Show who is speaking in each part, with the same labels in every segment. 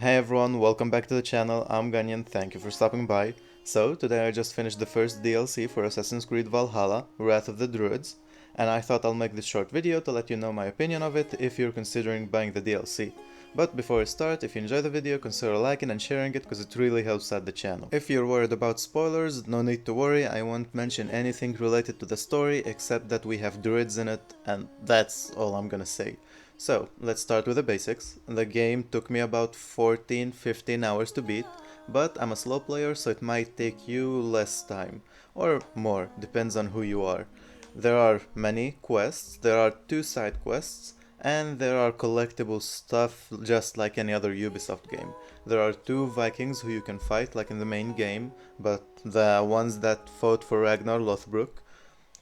Speaker 1: Hey everyone, welcome back to the channel. I'm Ganyan, thank you for stopping by. So, today I just finished the first DLC for Assassin's Creed Valhalla, Wrath of the Druids, and I thought I'll make this short video to let you know my opinion of it if you're considering buying the DLC. But before I start, if you enjoy the video, consider liking and sharing it because it really helps out the channel. If you're worried about spoilers, no need to worry, I won't mention anything related to the story except that we have druids in it, and that's all I'm gonna say. So, let's start with the basics. The game took me about 14-15 hours to beat, but I'm a slow player so it might take you less time, or more, depends on who you are. There are many quests, there are two side quests, and there are collectible stuff just like any other Ubisoft game. There are two Vikings who you can fight like in the main game, but the ones that fought for Ragnar Lothbrok,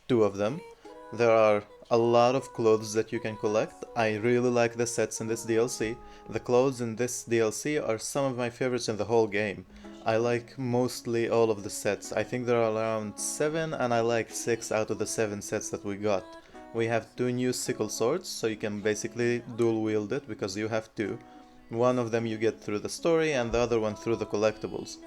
Speaker 1: two of them. There are a lot of clothes that you can collect. I really like the sets in this DLC. The clothes in this DLC are some of my favorites in the whole game. I like mostly all of the sets. I think there are around 7 and I like 6 out of the 7 sets that we got. We have two new sickle swords, so you can basically dual wield it because you have two. One of them you get through the story and the other one through the collectibles.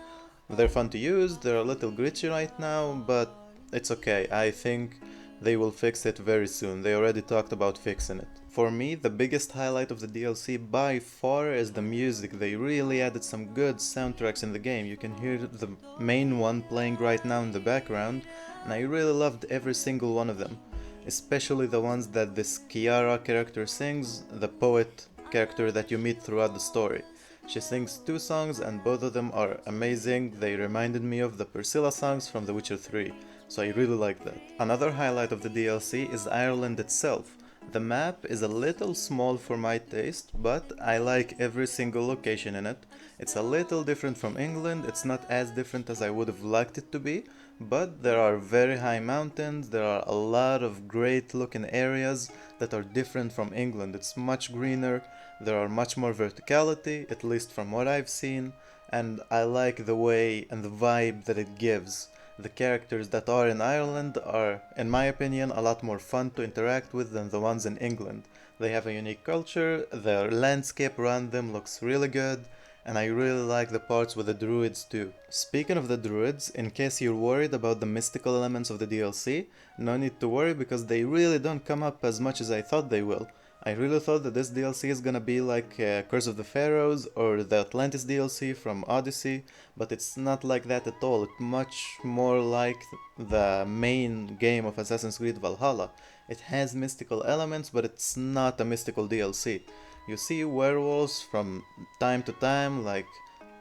Speaker 1: They're fun to use, they're a little glitchy right now, but it's okay. I think they will fix it very soon. They already talked about fixing it. For me, the biggest highlight of the DLC by far is the music. They really added some good soundtracks in the game. You can hear the main one playing right now in the background, and I really loved every single one of them. Especially the ones that this Kiara character sings, the poet character that you meet throughout the story. She sings two songs and both of them are amazing. They reminded me of the Priscilla songs from The Witcher 3, so I really like that. Another highlight of the DLC is Ireland itself. The map is a little small for my taste, but I like every single location in it. It's a little different from England, it's not as different as I would have liked it to be, but there are very high mountains, there are a lot of great looking areas that are different from England. It's much greener, there are much more verticality, at least from what I've seen, and I like the way and the vibe that it gives. The characters that are in Ireland are, in my opinion, a lot more fun to interact with than the ones in England. They have a unique culture, the landscape around them looks really good, and I really like the parts with the druids too. Speaking of the druids, in case you're worried about the mystical elements of the DLC, no need to worry because they really don't come up as much as I thought they will. I really thought that this DLC is gonna be like Curse of the Pharaohs or the Atlantis DLC from Odyssey, but it's not like that at all. It's much more like the main game of Assassin's Creed Valhalla. It has mystical elements, but it's not a mystical DLC. You see werewolves from time to time, like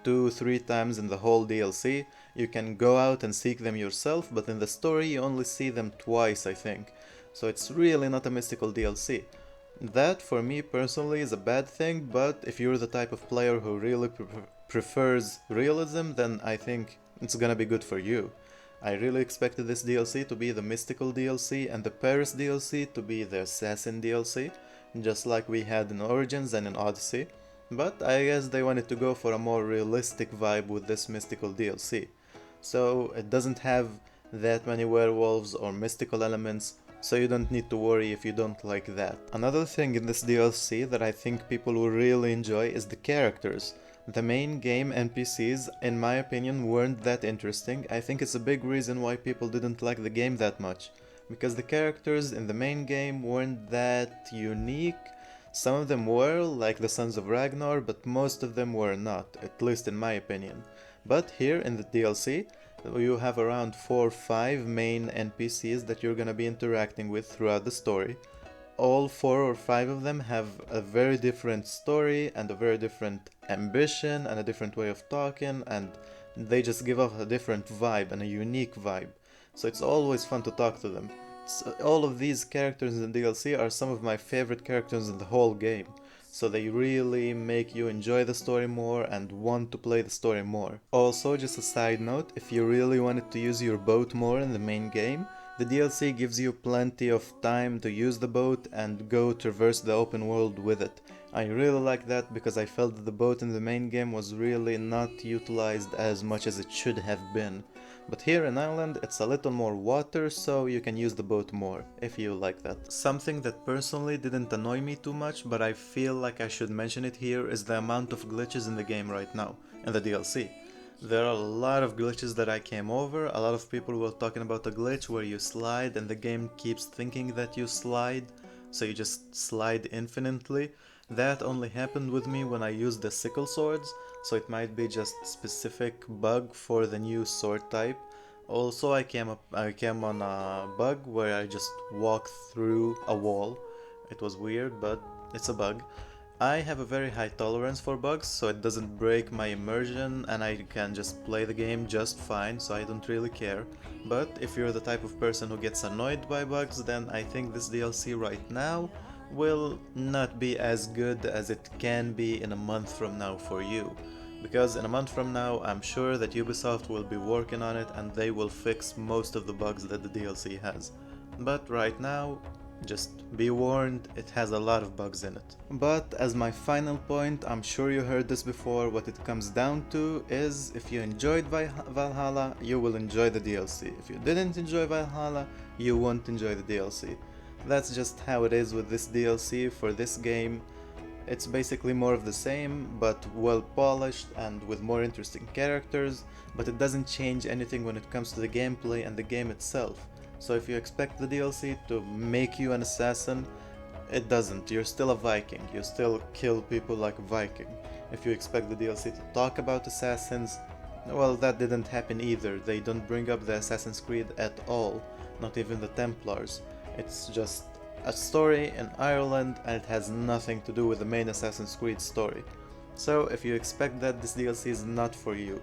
Speaker 1: 2-3 times in the whole DLC. You can go out and seek them yourself, but in the story you only see them twice, I think. So it's really not a mystical DLC. That, for me personally, is a bad thing, but if you're the type of player who really prefers realism, then I think it's gonna be good for you. I really expected this DLC to be the mystical DLC and the Paris DLC to be the assassin DLC, just like we had in Origins and in Odyssey, but I guess they wanted to go for a more realistic vibe with this mystical DLC. So it doesn't have that many werewolves or mystical elements, so you don't need to worry if you don't like that. Another thing in this DLC that I think people will really enjoy is the characters. The main game NPCs, in my opinion, weren't that interesting. I think it's a big reason why people didn't like the game that much, because the characters in the main game weren't that unique. Some of them were, like the Sons of Ragnar, but most of them were not, at least in my opinion. But here in the DLC, you have around 4 or 5 main NPCs that you're gonna be interacting with throughout the story. All 4 or 5 of them have a very different story and a very different ambition and a different way of talking, and they just give off a different vibe and a unique vibe. So it's always fun to talk to them. All of these characters in the DLC are some of my favorite characters in the whole game. So they really make you enjoy the story more and want to play the story more. Also, just a side note, if you really wanted to use your boat more in the main game, the DLC gives you plenty of time to use the boat and go traverse the open world with it. I really like that because I felt that the boat in the main game was really not utilized as much as it should have been. But here in Ireland it's a little more water, so you can use the boat more, if you like that. Something that personally didn't annoy me too much, but I feel like I should mention it here, is the amount of glitches in the game right now, in the DLC. There are a lot of glitches that I came over. A lot of people were talking about a glitch where you slide and the game keeps thinking that you slide, so you just slide infinitely. That only happened with me when I used the sickle swords, so it might be just specific bug for the new sword type. Also, I came on a bug where I just walked through a wall. It was weird, but it's a bug. I have a very high tolerance for bugs, so it doesn't break my immersion and I can just play the game just fine, so I don't really care. But if you're the type of person who gets annoyed by bugs, then I think this DLC right now will not be as good as it can be in a month from now for you. Because in a month from now, I'm sure that Ubisoft will be working on it and they will fix most of the bugs that the DLC has. But right now, just be warned, it has a lot of bugs in it. But as my final point, I'm sure you heard this before, what it comes down to is if you enjoyed Valhalla, you will enjoy the DLC. If you didn't enjoy Valhalla, you won't enjoy the DLC. That's just how it is with this DLC for this game. It's basically more of the same, but well polished and with more interesting characters, but it doesn't change anything when it comes to the gameplay and the game itself. So if you expect the DLC to make you an assassin, it doesn't. You're still a Viking, you still kill people like a Viking. If you expect the DLC to talk about assassins, well, that didn't happen either. They don't bring up the Assassin's Creed at all, not even the Templars. It's just a story in Ireland and it has nothing to do with the main Assassin's Creed story. So if you expect that, this DLC is not for you.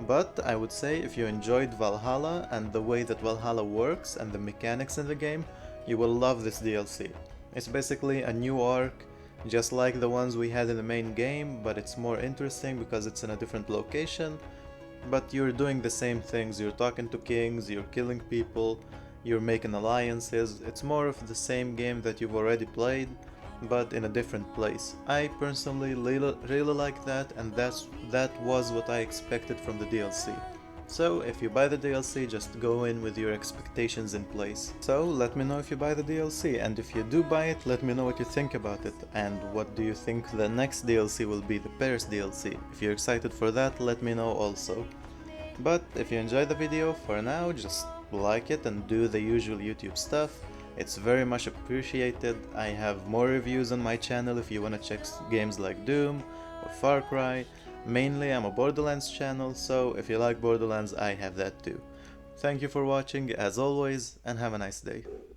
Speaker 1: But I would say if you enjoyed Valhalla and the way that Valhalla works and the mechanics in the game, you will love this DLC. It's basically a new arc, just like the ones we had in the main game, but it's more interesting because it's in a different location. But you're doing the same things, you're talking to kings, you're killing people, you're making alliances. It's more of the same game that you've already played, but in a different place. I personally really like that, and that was what I expected from the DLC. So if you buy the DLC, just go in with your expectations in place. So let me know if you buy the DLC, and if you do buy it, let me know what you think about it, and what do you think the next DLC will be, the Paris DLC. If you're excited for that, let me know also. But if you enjoyed the video, for now, just like it and do the usual YouTube stuff. It's very much appreciated. I have more reviews on my channel if you wanna check games like Doom or Far Cry. Mainly I'm a Borderlands channel, so if you like Borderlands, I have that too. Thank you for watching as always, and have a nice day.